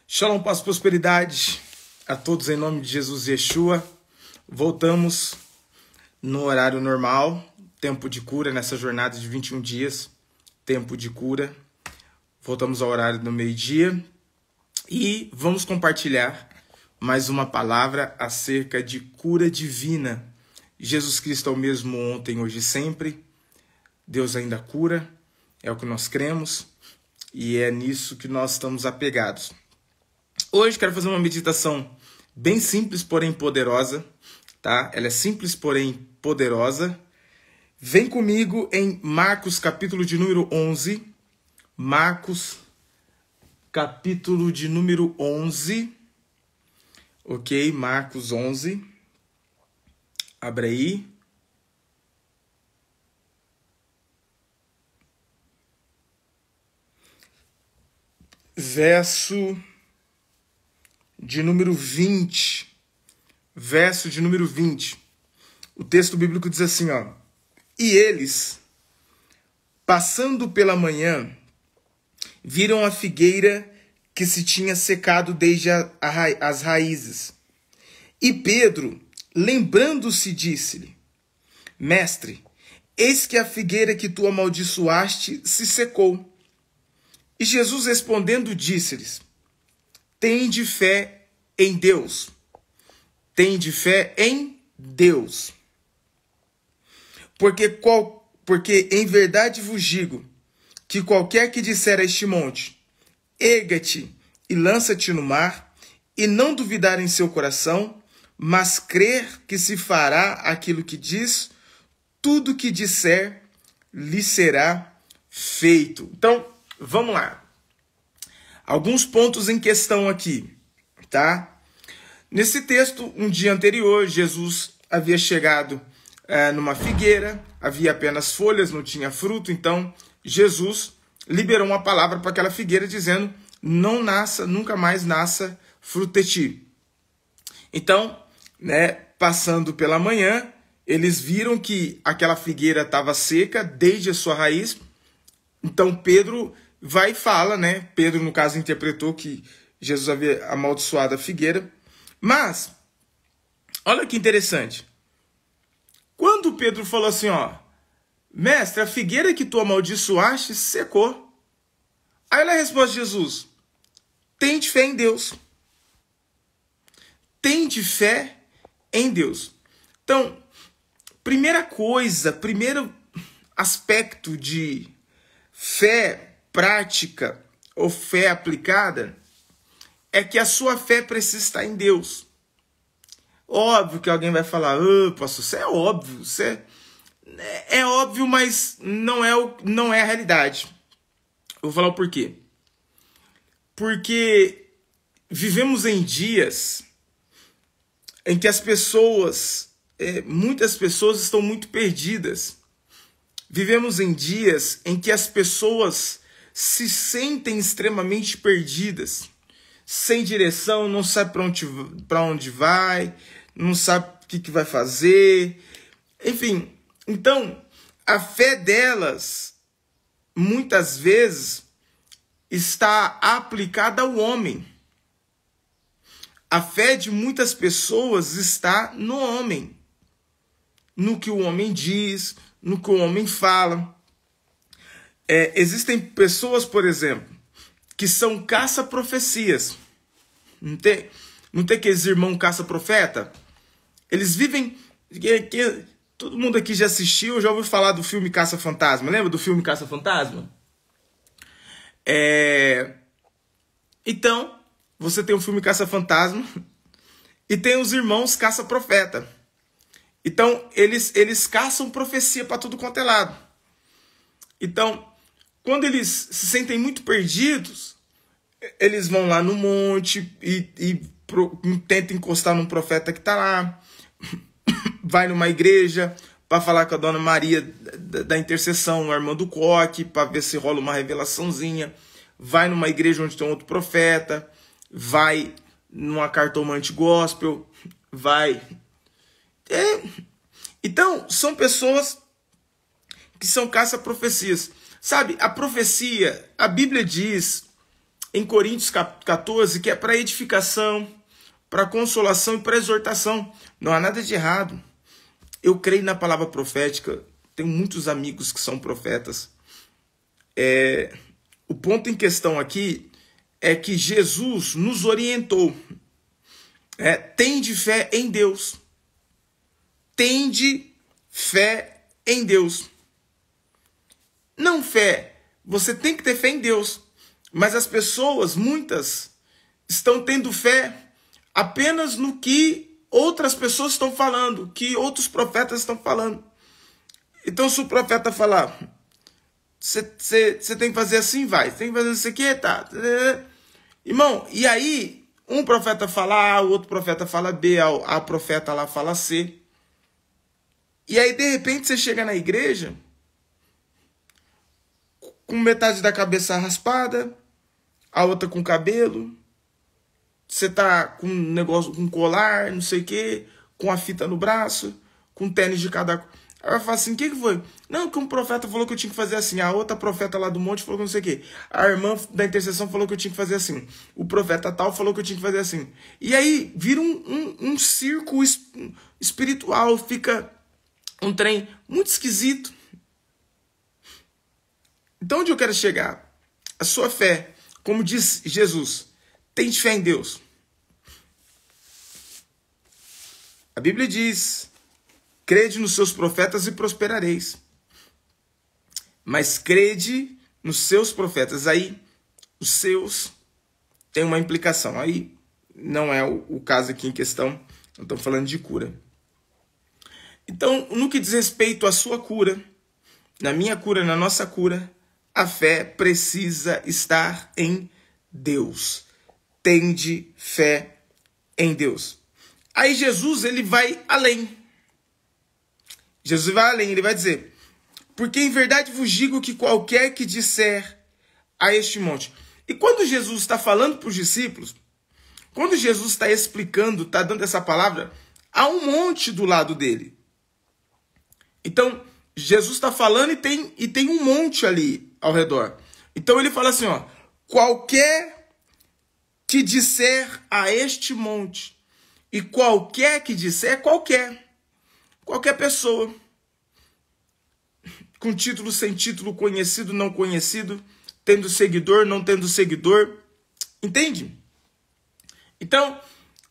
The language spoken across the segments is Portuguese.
Shalom, paz, prosperidade a todos em nome de Jesus e Yeshua. Voltamos no horário normal, tempo de cura, nessa jornada de 21 dias, tempo de cura. Voltamos ao horário do meio-dia e vamos compartilhar mais uma palavra acerca de cura divina. Jesus Cristo é o mesmo ontem, hoje e sempre. Deus ainda cura, é o que nós cremos e é nisso que nós estamos apegados. Hoje quero fazer uma meditação bem simples, porém poderosa, tá? Ela é simples, porém poderosa. Vem comigo em Marcos, capítulo de número 11. Marcos, capítulo de número 11. Ok, Marcos 11. Abre aí. Verso de número 20. Verso de número 20. O texto bíblico diz assim, ó. E eles, passando pela manhã, viram a figueira que se tinha secado desde as raízes. E Pedro, lembrando-se, disse-lhe: Mestre, eis que a figueira que tu amaldiçoaste se secou. E Jesus respondendo disse-lhes: Tende fé em Deus. Tende fé em Deus. Porque em verdade vos digo que qualquer que disser a este monte, erga-te e lança-te no mar, e não duvidar em seu coração, mas crer que se fará aquilo que diz, tudo que disser lhe será feito. Então, vamos lá. Alguns pontos em questão aqui, tá? Nesse texto, um dia anterior, Jesus havia chegado numa figueira, havia apenas folhas, não tinha fruto, então Jesus liberou uma palavra para aquela figueira dizendo: não nasça, nunca mais nasça fruto de ti. Então, passando pela manhã, eles viram que aquela figueira estava seca desde a sua raiz. Então Pedro vai e fala, Pedro, no caso, interpretou que Jesus havia amaldiçoado a figueira. Mas, olha que interessante. Quando Pedro falou assim, Mestre, a figueira que tu amaldiçoaste secou. Aí a resposta de Jesus: Tende fé em Deus. Tende fé em Deus. Então, primeiro aspecto de fé prática ou fé aplicada é que a sua fé precisa estar em Deus. Óbvio que alguém vai falar: pastor, isso é óbvio. É óbvio, mas não é a realidade. Eu vou falar o porquê. Porque vivemos em dias em que muitas pessoas estão muito perdidas. Vivemos em dias em que as pessoas se sentem extremamente perdidas, sem direção, não sabe para onde vai, não sabe o que vai fazer. Enfim, então, a fé delas, muitas vezes, está aplicada ao homem. A fé de muitas pessoas está no homem, no que o homem diz, no que o homem fala. Existem pessoas, por exemplo, que são caça-profecias. Não tem aqueles irmãos caça-profeta? Eles vivem... todo mundo aqui já assistiu, já ouviu falar do filme Caça-Fantasma. Lembra do filme Caça-Fantasma? Então, você tem o filme Caça-Fantasma e tem os irmãos caça-profeta. Então, eles caçam profecia para tudo quanto é lado. Então, quando eles se sentem muito perdidos, eles vão lá no monte e tentam encostar num profeta que está lá. Vai numa igreja para falar com a Dona Maria da intercessão, a irmã do coque, para ver se rola uma revelaçãozinha. Vai numa igreja onde tem outro profeta. Vai numa cartomante gospel. Vai... Então, são pessoas que são caça-profecias. Sabe, a profecia, a Bíblia diz em Coríntios 14, que é para edificação, para consolação e para exortação. Não há nada de errado. Eu creio na palavra profética. Tenho muitos amigos que são profetas. O ponto em questão aqui é que Jesus nos orientou. Tende fé em Deus. Tende fé em Deus. Não fé. Você tem que ter fé em Deus. Mas as pessoas, muitas, estão tendo fé apenas no que outras pessoas estão falando, que outros profetas estão falando. Então, se o profeta falar, você tem que fazer assim, vai. Você tem que fazer isso aqui, tá. Irmão, e aí, um profeta fala A, o outro profeta fala B, a profeta lá fala C. E aí, de repente, você chega na igreja com metade da cabeça raspada, a outra com cabelo, você tá com um negócio, com colar, não sei o quê, com a fita no braço, com tênis de cada... Aí vai falar assim, o que foi? Não, que um profeta falou que eu tinha que fazer assim, a outra profeta lá do monte falou que não sei o quê, a irmã da intercessão falou que eu tinha que fazer assim, o profeta tal falou que eu tinha que fazer assim. E aí vira um circo espiritual, fica um trem muito esquisito. Então, onde eu quero chegar? A sua fé, como diz Jesus, tem fé em Deus. A Bíblia diz, crede nos seus profetas e prosperareis. Mas crede nos seus profetas. Aí, os seus tem uma implicação. Aí, não é o caso aqui em questão. Não estou falando de cura. Então, no que diz respeito à sua cura, na minha cura, na nossa cura, a fé precisa estar em Deus. Tende fé em Deus. Aí Jesus, ele vai além. Jesus vai além, ele vai dizer, porque em verdade vos digo que qualquer que disser a este monte. E quando Jesus está falando para os discípulos, quando Jesus está explicando, está dando essa palavra, há um monte do lado dele. Então, Jesus está falando e tem um monte ali ao redor. Então ele fala assim, ó, qualquer que disser a este monte, e qualquer que disser, qualquer pessoa, com título, sem título, conhecido, não conhecido, tendo seguidor, não tendo seguidor, entende? Então,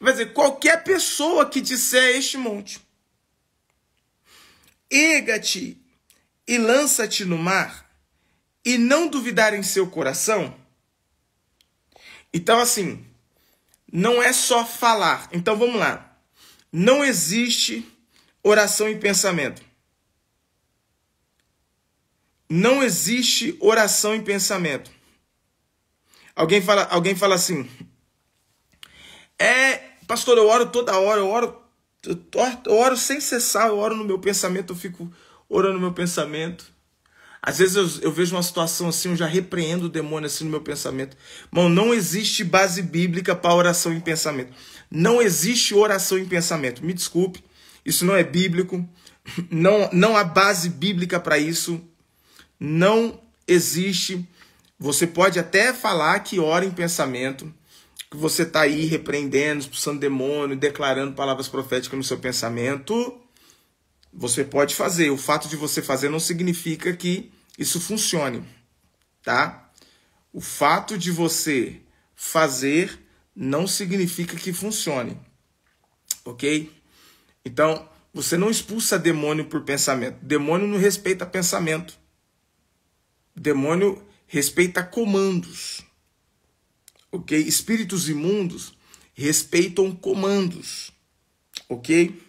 vai dizer, qualquer pessoa que disser a este monte, erga-te e lança-te no mar, e não duvidar em seu coração. Então, assim, não é só falar. Então, vamos lá. Não existe oração em pensamento. Não existe oração em pensamento. Alguém fala assim, pastor, eu oro toda hora, eu oro sem cessar, eu oro no meu pensamento, eu fico orando no meu pensamento. Às vezes eu vejo uma situação assim, eu já repreendo o demônio assim no meu pensamento. Irmão, não existe base bíblica para oração em pensamento. Não existe oração em pensamento. Me desculpe, isso não é bíblico. Não há base bíblica para isso. Não existe. Você pode até falar que ora em pensamento, que você está aí repreendendo, expulsando demônio, declarando palavras proféticas no seu pensamento. Você pode fazer. O fato de você fazer não significa que isso funcione, tá? O fato de você fazer não significa que funcione, ok? Então, você não expulsa demônio por pensamento. Demônio não respeita pensamento. Demônio respeita comandos, ok? Espíritos imundos respeitam comandos, ok?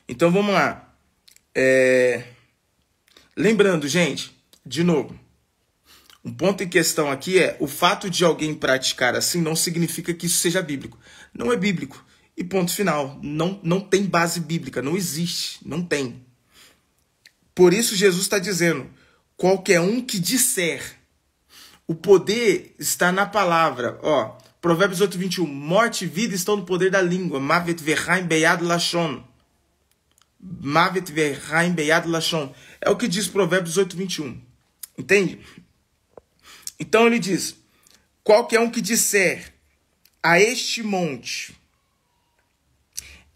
Então, vamos lá. Lembrando, gente, de novo, um ponto em questão aqui é o fato de alguém praticar assim não significa que isso seja bíblico. Não é bíblico. E ponto final. Não tem base bíblica. Não existe. Não tem. Por isso Jesus está dizendo, qualquer um que disser. O poder está na palavra. Ó, Provérbios 8:21. Morte e vida estão no poder da língua. Mavet verraim beyad lashon. Mavet verraim beyad lashon. É o que diz Provérbios 8:21. Entende? Então ele diz, qualquer um que disser a este monte,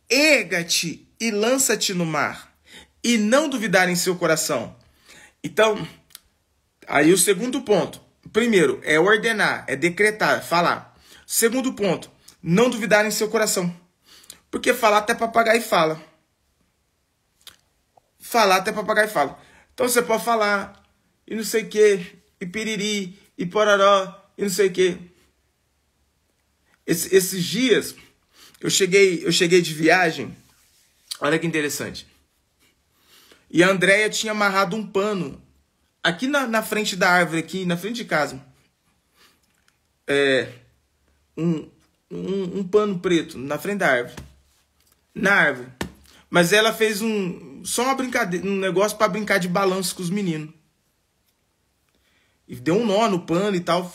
erga-te e lança-te no mar, e não duvidar em seu coração. Então, aí o segundo ponto. Primeiro, é ordenar, é decretar, falar. Segundo ponto, não duvidar em seu coração. Porque falar até papagaio fala. Falar até papagaio fala. Então você pode falar, e não sei o que, e piriri, e pororó, e não sei o que. Esses dias, eu cheguei de viagem, olha que interessante. E a Andréia tinha amarrado um pano aqui na frente da árvore, aqui na frente de casa. Um pano preto na frente da árvore. Na árvore. Mas ela fez só uma brincadeira, um negócio para brincar de balanço com os meninos. E deu um nó no pano e tal.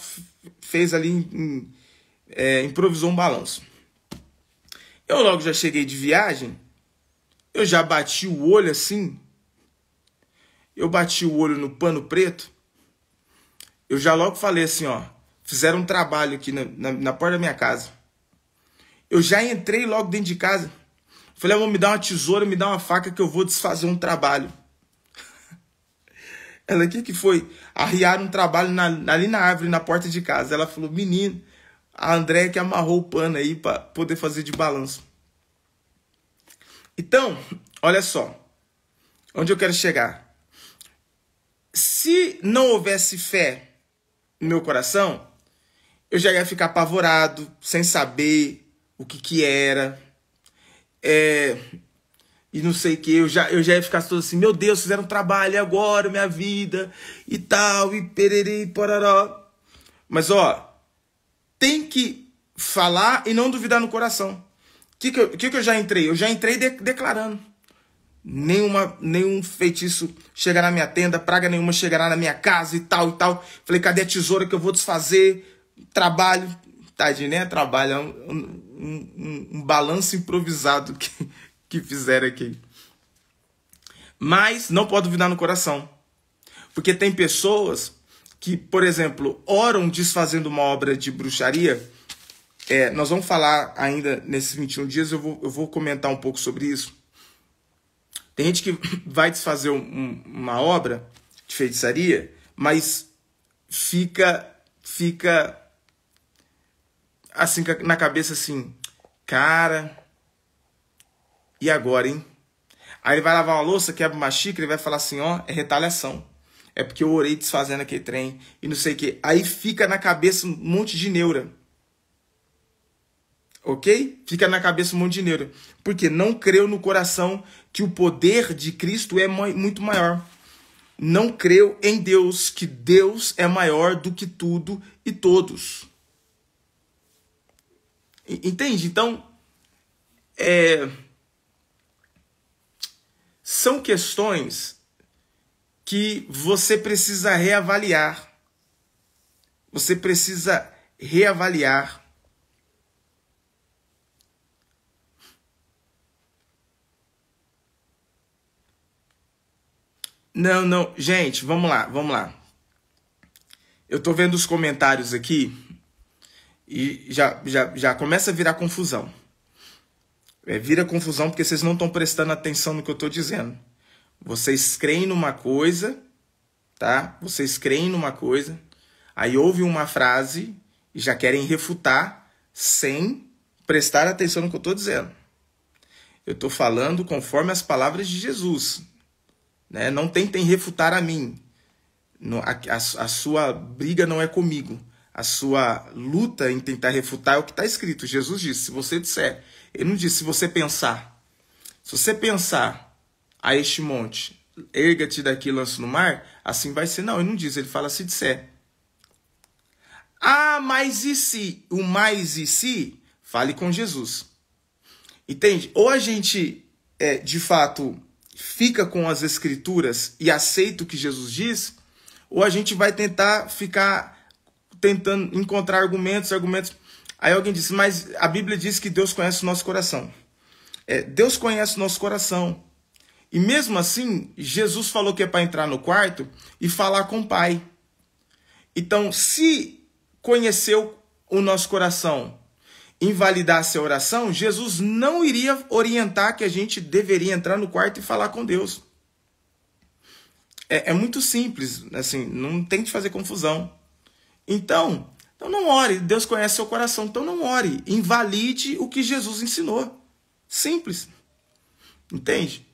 Fez ali, improvisou um balanço. Eu logo já cheguei de viagem. Eu já bati o olho assim. Eu bati o olho no pano preto. Eu já logo falei assim, ó. Fizeram um trabalho aqui na porta da minha casa. Eu já entrei logo dentro de casa. Falei, vou me dar uma tesoura, me dar uma faca que eu vou desfazer um trabalho. Ela aqui que foi arriar um trabalho ali na árvore, na porta de casa. Ela falou, menino, a Andréia que amarrou o pano aí para poder fazer de balanço. Então, olha só. Onde eu quero chegar. Se não houvesse fé no meu coração, eu já ia ficar apavorado, sem saber o que era. E não sei o que, eu já ia ficar todo assim, meu Deus, fizeram um trabalho agora, minha vida, e tal, e pererê, e pororó. Mas, ó, tem que falar e não duvidar no coração. O que eu já entrei? Eu já entrei declarando. Nenhum feitiço chegará na minha tenda, praga nenhuma chegará na minha casa e tal, e tal. Falei, cadê a tesoura que eu vou desfazer? Trabalho. Tadinho, né? Trabalho. É um balanço improvisado que fizeram aqui. Mas não pode duvidar no coração. Porque tem pessoas que, por exemplo, oram desfazendo uma obra de bruxaria. Nós vamos falar ainda nesses 21 dias, eu vou comentar um pouco sobre isso. Tem gente que vai desfazer uma obra de feitiçaria, mas fica assim na cabeça assim, cara, e agora, hein? Aí ele vai lavar uma louça, quebra uma xícara e vai falar assim, ó, é retaliação. É porque eu orei desfazendo aquele trem e não sei o quê. Aí fica na cabeça um monte de neura. Ok? Fica na cabeça um monte de neura. Porque não creu no coração que o poder de Cristo é muito maior. Não creu em Deus, que Deus é maior do que tudo e todos. Entende? Então, são questões que você precisa reavaliar. Você precisa reavaliar. Não, gente, vamos lá. Eu tô vendo os comentários aqui e já começa a virar confusão. Vira confusão porque vocês não estão prestando atenção no que eu tô dizendo. Vocês creem numa coisa, tá? Vocês creem numa coisa, aí ouvem uma frase e já querem refutar sem prestar atenção no que eu tô dizendo. Eu tô falando conforme as palavras de Jesus. Né? Não tentem refutar a mim. A sua briga não é comigo. A sua luta em tentar refutar é o que está escrito. Jesus disse, se você disser. Ele não disse, se você pensar. Se você pensar a este monte, erga-te daqui e lança no mar, assim vai ser. Não, ele não diz, ele fala se disser. Ah, mas e se? O mais e se? Fale com Jesus. Entende? Ou a gente, de fato, fica com as escrituras e aceita o que Jesus diz, ou a gente vai ficar tentando encontrar argumentos. Aí alguém disse, mas a Bíblia diz que Deus conhece o nosso coração. Deus conhece o nosso coração. E mesmo assim, Jesus falou que é para entrar no quarto e falar com o Pai. Então, se conheceu o nosso coração, invalidasse a oração, Jesus não iria orientar que a gente deveria entrar no quarto e falar com Deus. É muito simples, assim, não tem que fazer confusão. Então não ore, Deus conhece seu coração, então não ore, invalide o que Jesus ensinou. Simples, entende?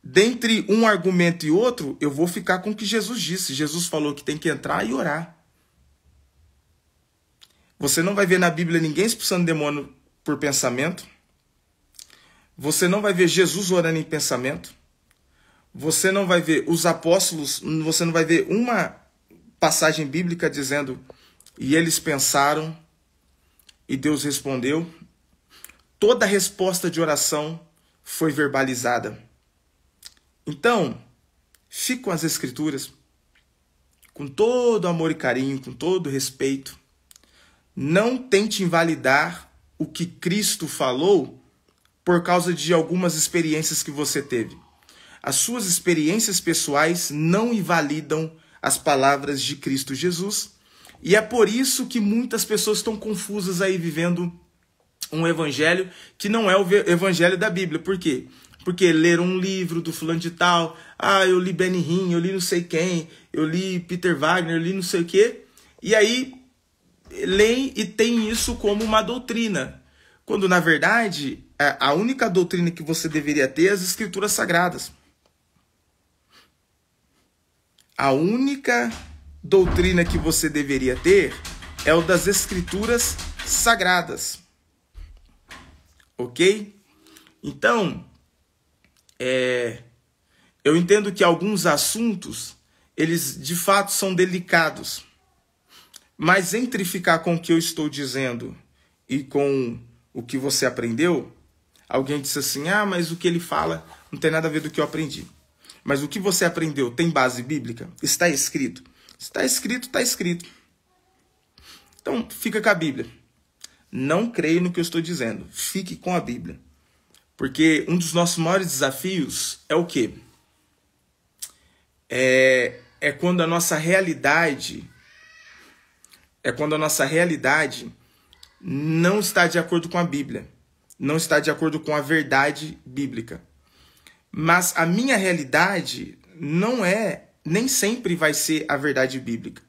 Dentre um argumento e outro, eu vou ficar com o que Jesus disse. Jesus falou que tem que entrar e orar. Você não vai ver na Bíblia ninguém expulsando demônio por pensamento. Você não vai ver Jesus orando em pensamento. Você não vai ver os apóstolos, você não vai ver uma passagem bíblica dizendo: e eles pensaram e Deus respondeu. Toda resposta de oração foi verbalizada. Então, fique com as Escrituras, com todo amor e carinho, com todo respeito. Não tente invalidar o que Cristo falou por causa de algumas experiências que você teve. As suas experiências pessoais não invalidam as palavras de Cristo Jesus. E é por isso que muitas pessoas estão confusas aí vivendo um evangelho que não é o evangelho da Bíblia. Por quê? Porque leram um livro do fulano de tal. Eu li Benny Hinn, eu li não sei quem, eu li Peter Wagner, eu li não sei o quê. E aí leem e tem isso como uma doutrina. Quando, na verdade, a única doutrina que você deveria ter é as Escrituras Sagradas. A única doutrina que você deveria ter é o das Escrituras Sagradas. Ok? Então, eu entendo que alguns assuntos, eles de fato são delicados. Mas entre ficar com o que eu estou dizendo e com o que você aprendeu, alguém disse assim: mas o que ele fala não tem nada a ver do que eu aprendi. Mas o que você aprendeu tem base bíblica? Está escrito? Está escrito, está escrito. Então, fica com a Bíblia. Não creia no que eu estou dizendo. Fique com a Bíblia. Porque um dos nossos maiores desafios é o quê? É quando a nossa realidade... não está de acordo com a Bíblia. Não está de acordo com a verdade bíblica. Mas a minha realidade nem sempre vai ser a verdade bíblica.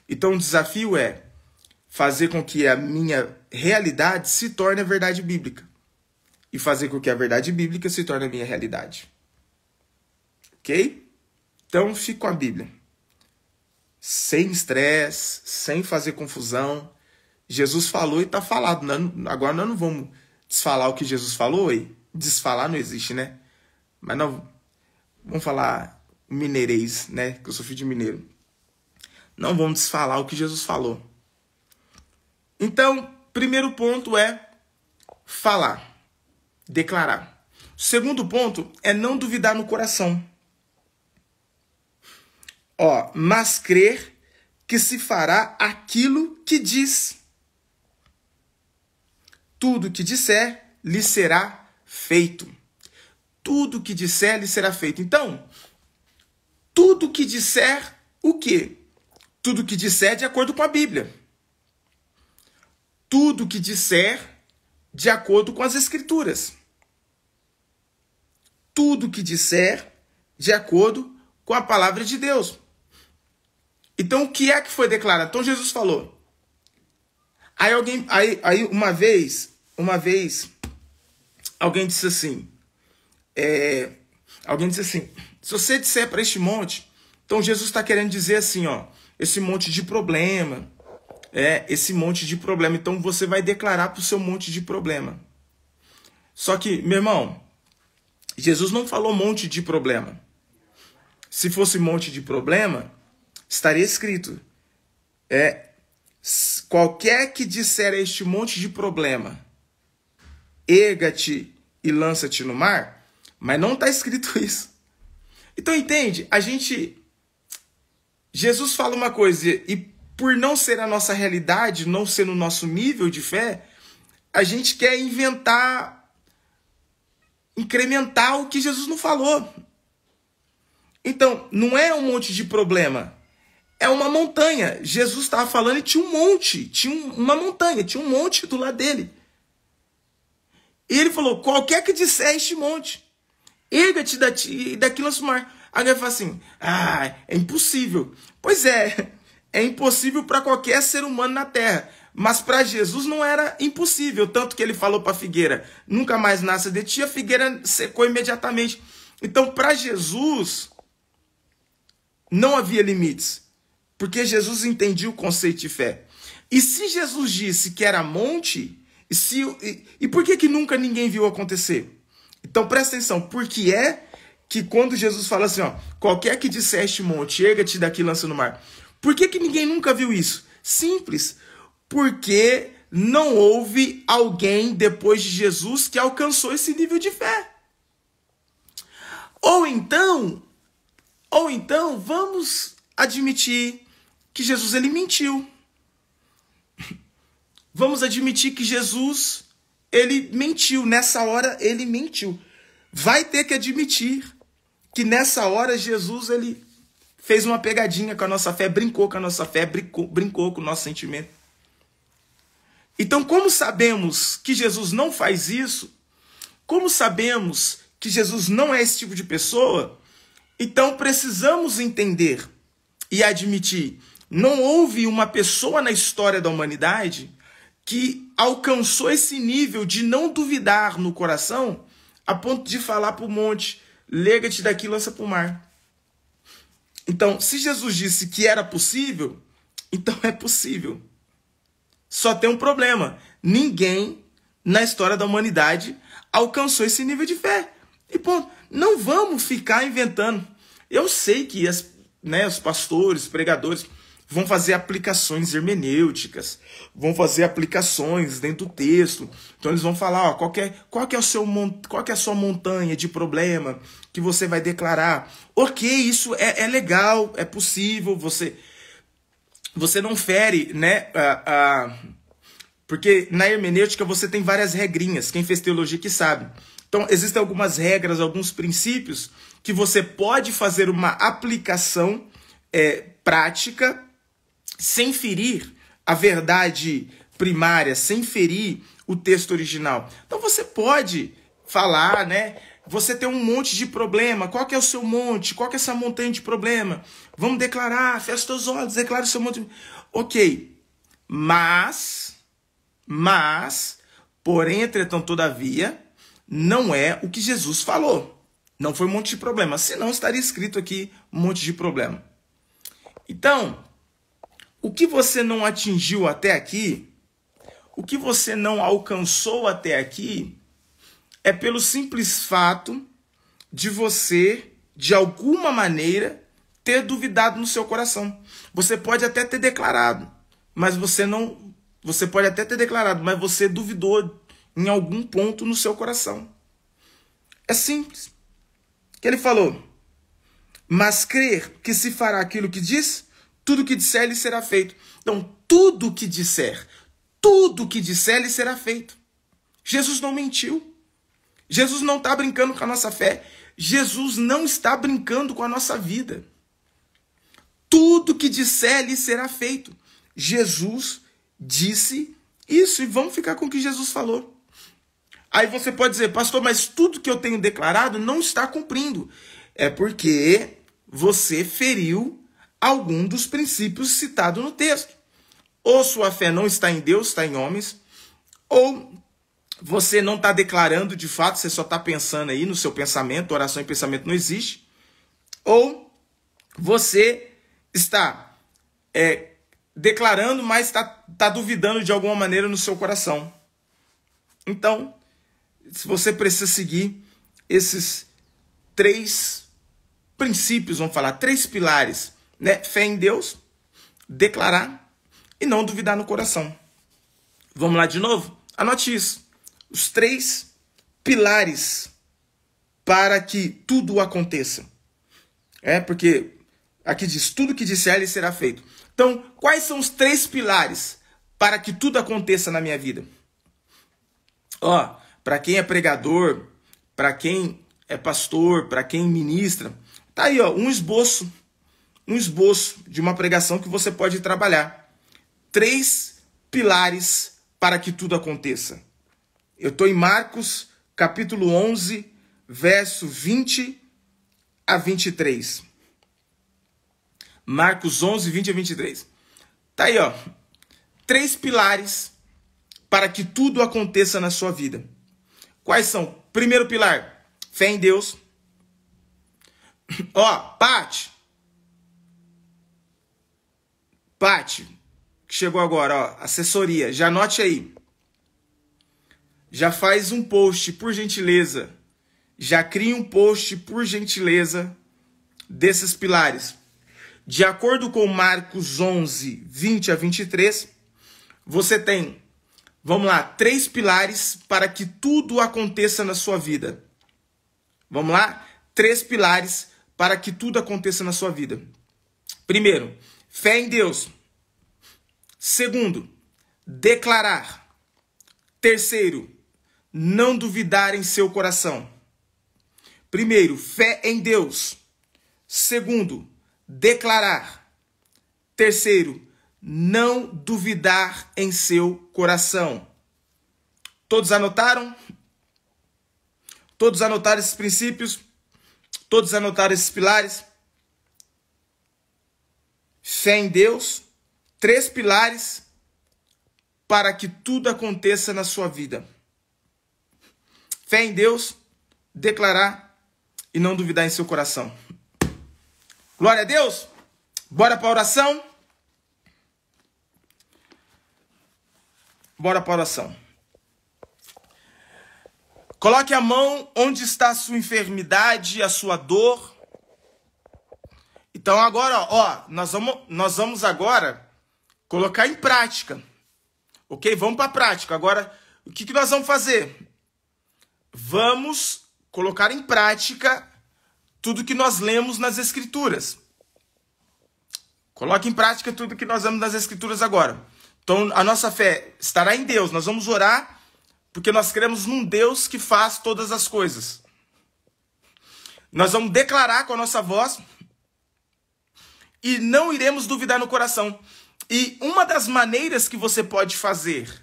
Então o desafio é fazer com que a minha realidade se torne a verdade bíblica. E fazer com que a verdade bíblica se torne a minha realidade. Ok? Então fique com a Bíblia. Sem estresse, sem fazer confusão. Jesus falou e está falado. Agora nós não vamos desfalar o que Jesus falou. Desfalar não existe, né? Mas não, vamos falar mineirês, né? Que eu sou filho de mineiro. Não vamos desfalar o que Jesus falou. Então, primeiro ponto é falar, declarar. O segundo ponto é não duvidar no coração. Mas crer que se fará aquilo que diz. Tudo que disser lhe será feito. Tudo que disser lhe será feito. Então, tudo que disser o quê? Tudo que disser de acordo com a Bíblia. Tudo que disser de acordo com as Escrituras. Tudo que disser de acordo com a palavra de Deus. Então, o que é que foi declarado? Então, Jesus falou. Aí uma vez, alguém disse assim, se você disser para este monte, então Jesus está querendo dizer assim, esse monte de problema, esse monte de problema, então você vai declarar para o seu monte de problema. Só que, meu irmão, Jesus não falou monte de problema. Se fosse monte de problema, estaria escrito, qualquer que disser a este monte de problema, erga-te e lança-te no mar, mas não está escrito isso. Então, entende? Jesus fala uma coisa e por não ser a nossa realidade, não ser no nosso nível de fé, a gente quer incrementar o que Jesus não falou. Então, não é um monte de problema. é uma montanha. Jesus estava falando e tinha um monte, uma montanha, tinha um monte do lado dele. E ele falou, qualquer que disser este monte, erga-te daqui lança o mar. Aí ele fala assim, é impossível. Pois é impossível para qualquer ser humano na terra. Mas para Jesus não era impossível. Tanto que ele falou para a figueira, nunca mais nasça de ti, a figueira secou imediatamente. Então para Jesus não havia limites. Porque Jesus entendia o conceito de fé. E se Jesus disse que era monte, e por que nunca ninguém viu acontecer? Então presta atenção, porque é que quando Jesus fala assim, qualquer que disser este monte, erga-te daqui e lança no mar. Por que ninguém nunca viu isso? Simples, porque não houve alguém depois de Jesus que alcançou esse nível de fé. Ou então, vamos admitir que Jesus ele mentiu. Vamos admitir que Jesus ele mentiu. Nessa hora ele mentiu. Vai ter que admitir que nessa hora Jesus ele fez uma pegadinha com a nossa fé, brincou com a nossa fé, brincou com o nosso sentimento. Então, como sabemos que Jesus não faz isso, como sabemos que Jesus não é esse tipo de pessoa, então precisamos entender e admitir, não houve uma pessoa na história da humanidade que alcançou esse nível de não duvidar no coração a ponto de falar para o monte, lega-te daqui e lança para o mar. Então, se Jesus disse que era possível, então é possível. Só tem um problema. Ninguém na história da humanidade alcançou esse nível de fé. E ponto. Não vamos ficar inventando. Eu sei que os pastores, pregadores, vão fazer aplicações hermenêuticas, vão fazer aplicações dentro do texto. Então eles vão falar, qual que é a sua montanha de problema que você vai declarar. Ok, isso é legal, é possível, você não fere, né? Porque na hermenêutica você tem várias regrinhas, quem fez teologia que sabe. Então existem algumas regras, alguns princípios que você pode fazer uma aplicação prática sem ferir a verdade primária, sem ferir o texto original. Então você pode falar, né? Você tem um monte de problema. Qual que é o seu monte? Qual que é essa montanha de problema? Vamos declarar, fecha os olhos, declara o seu monte. Ok. Mas, porém, entretanto, todavia, não é o que Jesus falou. Não foi um monte de problema. Senão estaria escrito aqui um monte de problema. Então, o que você não atingiu até aqui, o que você não alcançou até aqui, é pelo simples fato de você, de alguma maneira, ter duvidado no seu coração. Você pode até ter declarado, mas você duvidou em algum ponto no seu coração. É simples. Que ele falou, mas crer que se fará aquilo que diz, tudo que disser lhe será feito. Então, tudo que disser lhe será feito. Jesus não mentiu. Jesus não está brincando com a nossa fé. Jesus não está brincando com a nossa vida. Tudo que disser lhe será feito. Jesus disse isso e vamos ficar com o que Jesus falou. Aí você pode dizer, pastor, mas tudo que eu tenho declarado não está cumprindo. É porque você feriu algum dos princípios citados no texto. Ou sua fé não está em Deus, está em homens, ou você não está declarando de fato, você só está pensando aí no seu pensamento, oração e pensamento não existe, ou você está declarando, mas está duvidando de alguma maneira no seu coração. Então, se você precisa seguir esses 3 princípios, vamos falar, 3 pilares, né? Fé em Deus, declarar e não duvidar no coração. Vamos lá de novo? Anote isso. Os 3 pilares para que tudo aconteça. Porque aqui diz, tudo que disser lhe será feito. Então, quais são os 3 pilares para que tudo aconteça na minha vida? Para quem é pregador, para quem é pastor, para quem ministra, tá aí, um esboço um esboço de uma pregação que você pode trabalhar. 3 pilares para que tudo aconteça. Eu estou em Marcos, capítulo 11, verso 20 a 23. Marcos 11, 20 a 23. Tá aí, ó. 3 pilares para que tudo aconteça na sua vida. Quais são? Primeiro pilar, fé em Deus. Ó, Paty, que chegou agora, ó, assessoria, já anote aí. Já faz um post, por gentileza. Já cria um post, por gentileza, desses pilares. De acordo com Marcos 11, 20 a 23, você tem, vamos lá, 3 pilares para que tudo aconteça na sua vida. Vamos lá? 3 pilares para que tudo aconteça na sua vida. Primeiro, fé em Deus. Segundo, declarar. Terceiro, não duvidar em seu coração. Primeiro, fé em Deus. Segundo, declarar. Terceiro, não duvidar em seu coração. Todos anotaram? Todos anotaram esses princípios? Todos anotaram esses pilares? Fé em Deus, 3 pilares para que tudo aconteça na sua vida. Fé em Deus, declarar e não duvidar em seu coração. Glória a Deus. Bora para a oração? Bora para a oração. Coloque a mão onde está a sua enfermidade, a sua dor. Então agora, ó, nós vamos agora colocar em prática. Ok? Vamos para a prática. Agora, o que nós vamos fazer? Vamos colocar em prática tudo que nós lemos nas Escrituras. Coloque em prática tudo que nós lemos nas Escrituras agora. Então, a nossa fé estará em Deus. Nós vamos orar porque nós cremos num Deus que faz todas as coisas. Nós vamos declarar com a nossa voz e não iremos duvidar no coração. E uma das maneiras que você pode fazer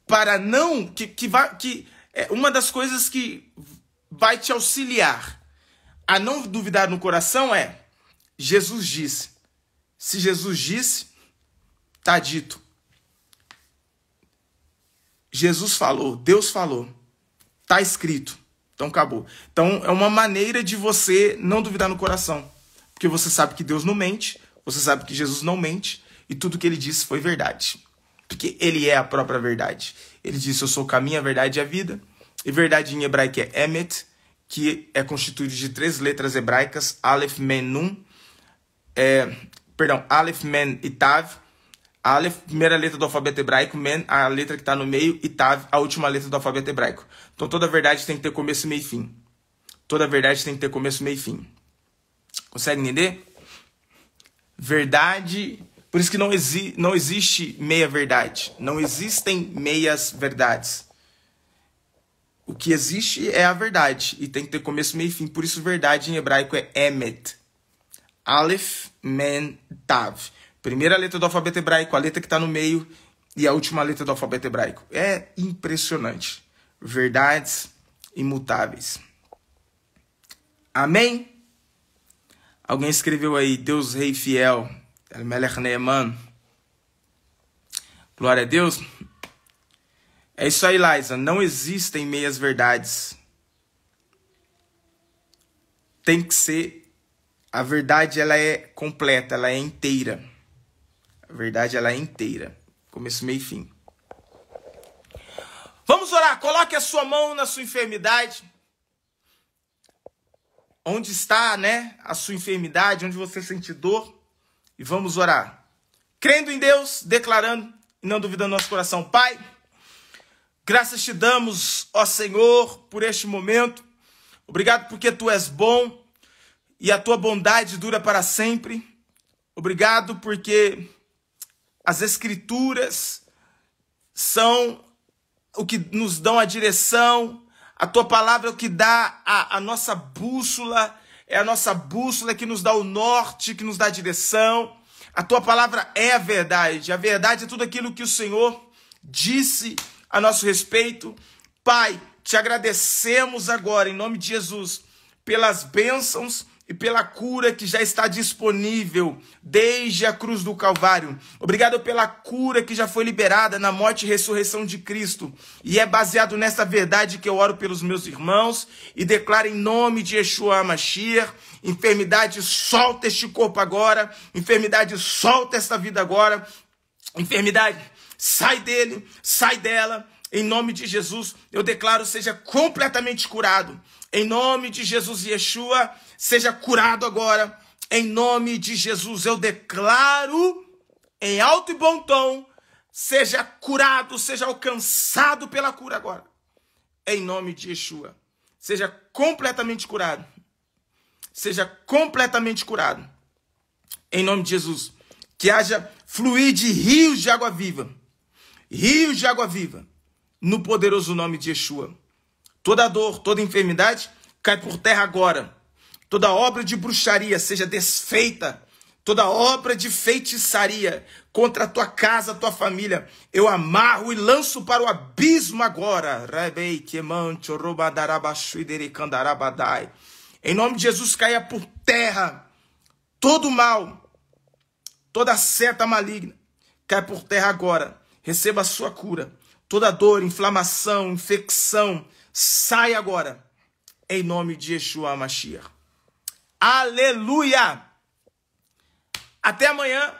para não... uma das coisas que vai te auxiliar a não duvidar no coração é: Jesus disse. Se Jesus disse, está dito. Jesus falou, Deus falou, está escrito. Então acabou. Então é uma maneira de você não duvidar no coração. Porque você sabe que Deus não mente, você sabe que Jesus não mente, e tudo que ele disse foi verdade. Porque ele é a própria verdade. Ele disse: eu sou o caminho, a verdade e a vida. E verdade em hebraico é Emet, que é constituído de 3 letras hebraicas, Aleph, Men, Nun. Aleph, Men e Tav. Aleph, primeira letra do alfabeto hebraico, Men, a letra que está no meio, e Tav, a última letra do alfabeto hebraico. Então toda verdade tem que ter começo, meio e fim. Toda verdade tem que ter começo, meio e fim. Consegue entender? Verdade... Por isso que não existe meia verdade. Não existem meias verdades. O que existe é a verdade. E tem que ter começo, meio e fim. Por isso verdade em hebraico é Emet. Aleph, Men, Tav. Primeira letra do alfabeto hebraico, a letra que está no meio, e a última letra do alfabeto hebraico. É impressionante. Verdades imutáveis. Amém? Alguém escreveu aí: Deus Rei Fiel. El-Melech Neeman. Glória a Deus. É isso aí, Liza. Não existem meias verdades. Tem que ser... A verdade, ela é completa, ela é inteira. A verdade, ela é inteira. Começo, meio e fim. Vamos orar. Coloque a sua mão na sua enfermidade. Onde está, né, a sua enfermidade, onde você sente dor. E vamos orar. Crendo em Deus, declarando e não duvidando no nosso coração. Pai, graças te damos, ó Senhor, por este momento. Obrigado porque tu és bom e a tua bondade dura para sempre. Obrigado porque as Escrituras são o que nos dão a direção. A tua palavra é o que dá a nossa bússola. é a nossa bússola que nos dá o norte, que nos dá a direção. A tua palavra é a verdade é tudo aquilo que o Senhor disse a nosso respeito. Pai, te agradecemos agora, em nome de Jesus, pelas bênçãos e pela cura que já está disponível desde a cruz do Calvário. Obrigado pela cura que já foi liberada na morte e ressurreição de Cristo. E é baseado nessa verdade que eu oro pelos meus irmãos e declaro em nome de Yeshua HaMashiach: enfermidade, solta este corpo agora. Enfermidade, solta esta vida agora. Enfermidade, sai dele, sai dela. Em nome de Jesus, eu declaro, seja completamente curado. Em nome de Jesus, Yeshua, seja curado agora. Em nome de Jesus, eu declaro em alto e bom tom, seja curado, seja alcançado pela cura agora. Em nome de Yeshua, seja completamente curado. Seja completamente curado. Em nome de Jesus, que haja fluir de rios de água viva. Rios de água viva. No poderoso nome de Yeshua. Toda dor, toda enfermidade cai por terra agora. Toda obra de bruxaria seja desfeita. Toda obra de feitiçaria contra a tua casa, a tua família, eu amarro e lanço para o abismo agora. Em nome de Jesus, caia por terra todo mal, toda seta maligna, cai por terra agora. Receba a sua cura. Toda dor, inflamação, infecção, sai agora. Em nome de Yeshua HaMashiach. Aleluia! Até amanhã,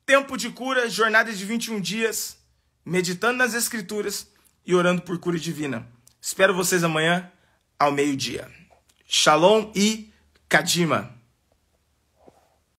tempo de cura, jornada de 21 dias, meditando nas Escrituras e orando por cura divina. Espero vocês amanhã ao meio-dia. Shalom e Kadima.